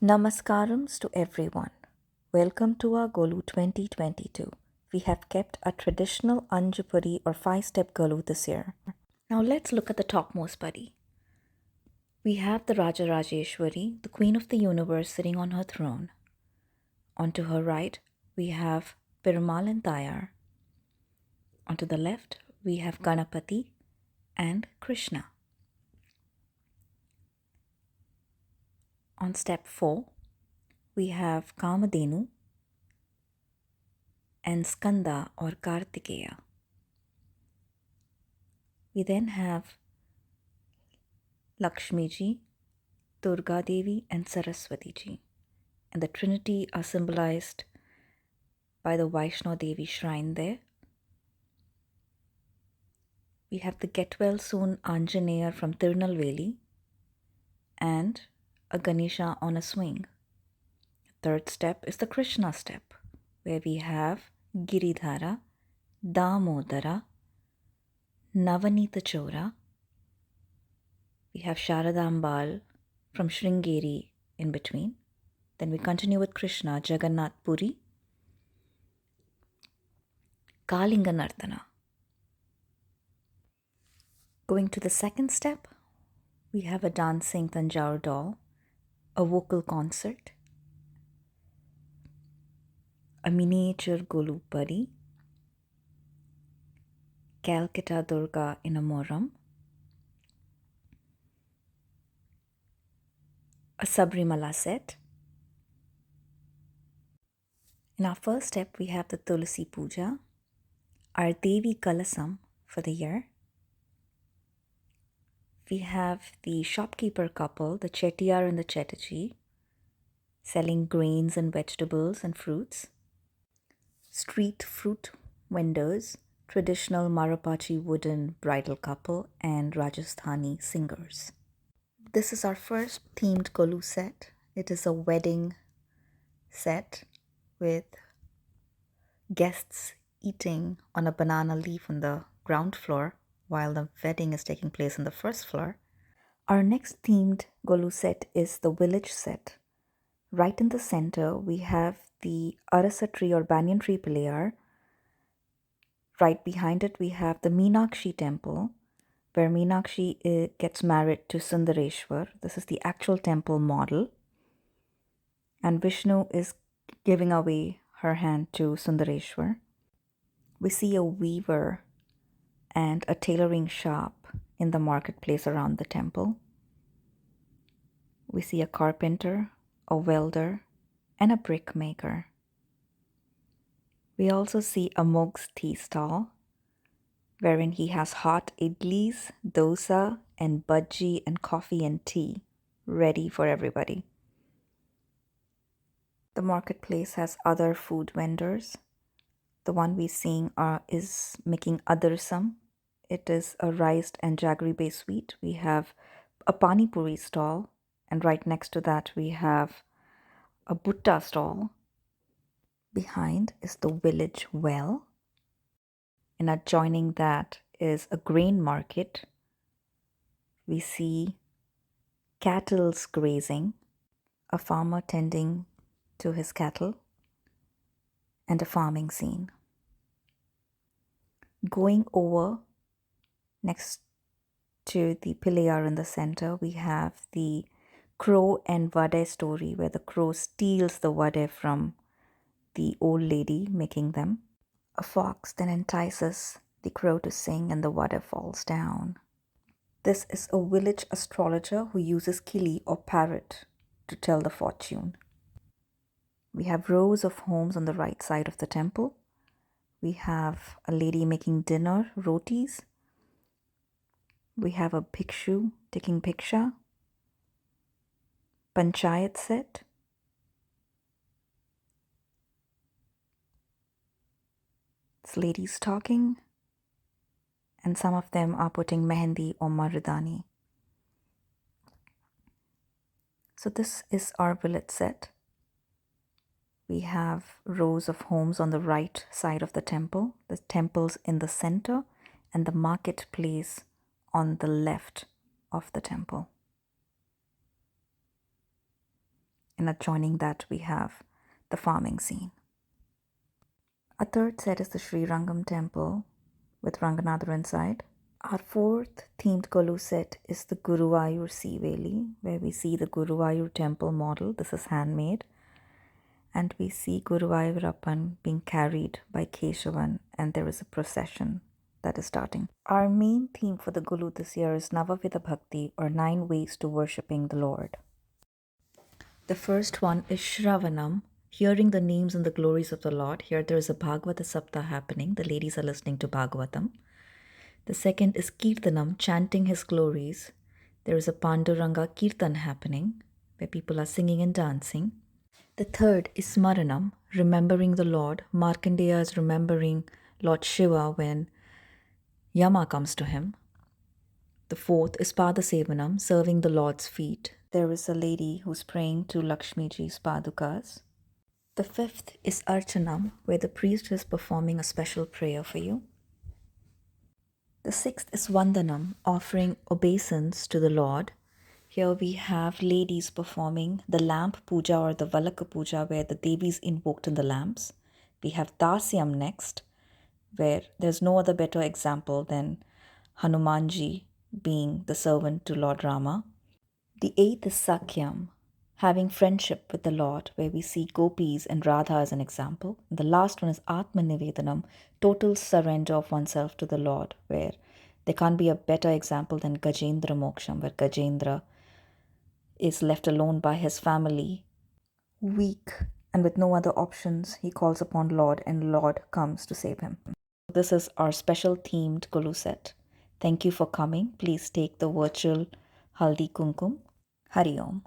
Namaskarams to everyone. Welcome to our Golu 2022. We have kept a traditional Anjupuri or 5-step Golu this year. Now let's look at the topmost padi. We have the Rajarajeshwari, the Queen of the Universe, sitting on her throne. Onto her right, we have Perumal and Tayar. Onto the left, we have Ganapati and Krishna. On step 4, we have Kamadenu and Skanda or Kartikeya. We then have Lakshmi ji, Durga Devi, and Saraswati ji. And the Trinity are symbolized by the Vaishno Devi shrine there. We have the Get Well Soon Anjaneya from Tirunelveli and a Ganesha on a swing. Third step is the Krishna step, where we have Giridhara, Damodara, Navanita Chora. We have Sharadambal from Sringeri in between. Then we continue with Krishna, Jagannath Puri, Kalinga Nardana. Going to the second step, we have a dancing Tanjore doll, a vocal concert, a miniature Golu Pari, Calcutta Durga in a moram, a Sabrimala set. In our first step, we have the Tulsi Puja, our Devi Kalasam for the year. We have the shopkeeper couple, the Chettiar and the Chettaji, selling grains and vegetables and fruits. Street fruit vendors, traditional Marapachi wooden bridal couple, and Rajasthani singers. This is our first themed Golu set. It is a wedding set with guests eating on a banana leaf on the ground floor while the wedding is taking place on the first floor. Our next themed Golu set is the village set. Right in the center, we have the Arasa tree or banyan tree Pilayar. Right behind it, we have the Meenakshi temple, where Meenakshi gets married to Sundareshwar. This is the actual temple model. And Vishnu is giving away her hand to Sundareshwar. We see a weaver and a tailoring shop in the marketplace around the temple. We see a carpenter, a welder, and a brickmaker. We also see a Mog's tea stall, wherein he has hot idlis, dosa, and bhaji and coffee and tea ready for everybody. The marketplace has other food vendors. The one we're seeing is making adarsam. It is a rice and jaggery based sweet. We have a pani puri stall, and right next to that we have a butta stall. Behind is the village well, and adjoining that is a grain market. We see cattle's grazing, a farmer tending to his cattle, and a farming scene. Going over next to the Pilayar in the center, we have the crow and vade story, where the crow steals the vade from the old lady making them. A fox then entices the crow to sing and the vade falls down. This is a village astrologer who uses kili or parrot to tell the fortune. We have rows of homes on the right side of the temple. We have a lady making dinner, rotis. We have a bhikshu taking bhiksha. Panchayat set. It's ladies talking. And some of them are putting mehendi or maridani. So this is our village set. We have rows of homes on the right side of the temple's in the center, and the marketplace on the left of the temple. and adjoining that we have the farming scene. A third set is the Sri Rangam temple with Ranganatha inside. Our fourth themed Golu set is the Guruvayur Siveli, where we see the Guruvayur temple model. This is handmade. And we see Guruvayurappan being carried by Keshavan, and there is a procession that is starting. Our main theme for the Golu this year is Navavida Bhakti, or 9 ways to worshipping the Lord. The first one is Shravanam, hearing the names and the glories of the Lord. Here there is a Bhagavata Sapta happening. The ladies are listening to Bhagavatam. The second is Kirtanam, chanting his glories. There is a Panduranga Kirtan happening, where people are singing and dancing. The third is Smaranam, remembering the Lord. Markandeya is remembering Lord Shiva when Yama comes to him. The fourth is Padasevanam, serving the Lord's feet. There is a lady who's praying to Lakshmiji's Padukas. The fifth is Archanam, where the priest is performing a special prayer for you. The sixth is Vandanam, offering obeisance to the Lord. Here we have ladies performing the lamp puja or the Valaka puja, where the Devi is invoked in the lamps. We have Dasyam next, where there's no other better example than Hanumanji being the servant to Lord Rama. The eighth is Sakyam, having friendship with the Lord, where we see gopis and Radha as an example. The last one is Atmanivedanam, total surrender of oneself to the Lord, where there can't be a better example than Gajendra Moksham, where Gajendra is left alone by his family, weak, and with no other options, he calls upon Lord, and Lord comes to save him. This is our special themed Golu set. Thank you for coming. Please take the virtual Haldi Kumkum. Hari Om.